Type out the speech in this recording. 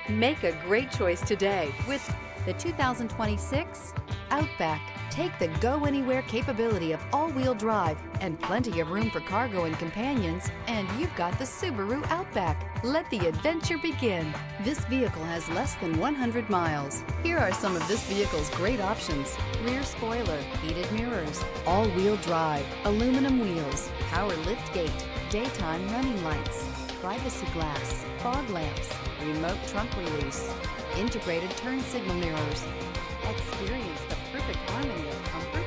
Make a great choice today with The 2026 Outback. Take the go-anywhere capability of all-wheel drive and plenty of room for cargo and companions, and you've got the Subaru Outback. Let the adventure begin. This vehicle has less than 100 miles. Here are some of this vehicle's great options: rear spoiler, heated mirrors, all-wheel drive, aluminum wheels, power liftgate, daytime running lights, privacy glass, fog lamps, remote trunk release, integrated turn signal mirrors. Experience the perfect harmony of comfort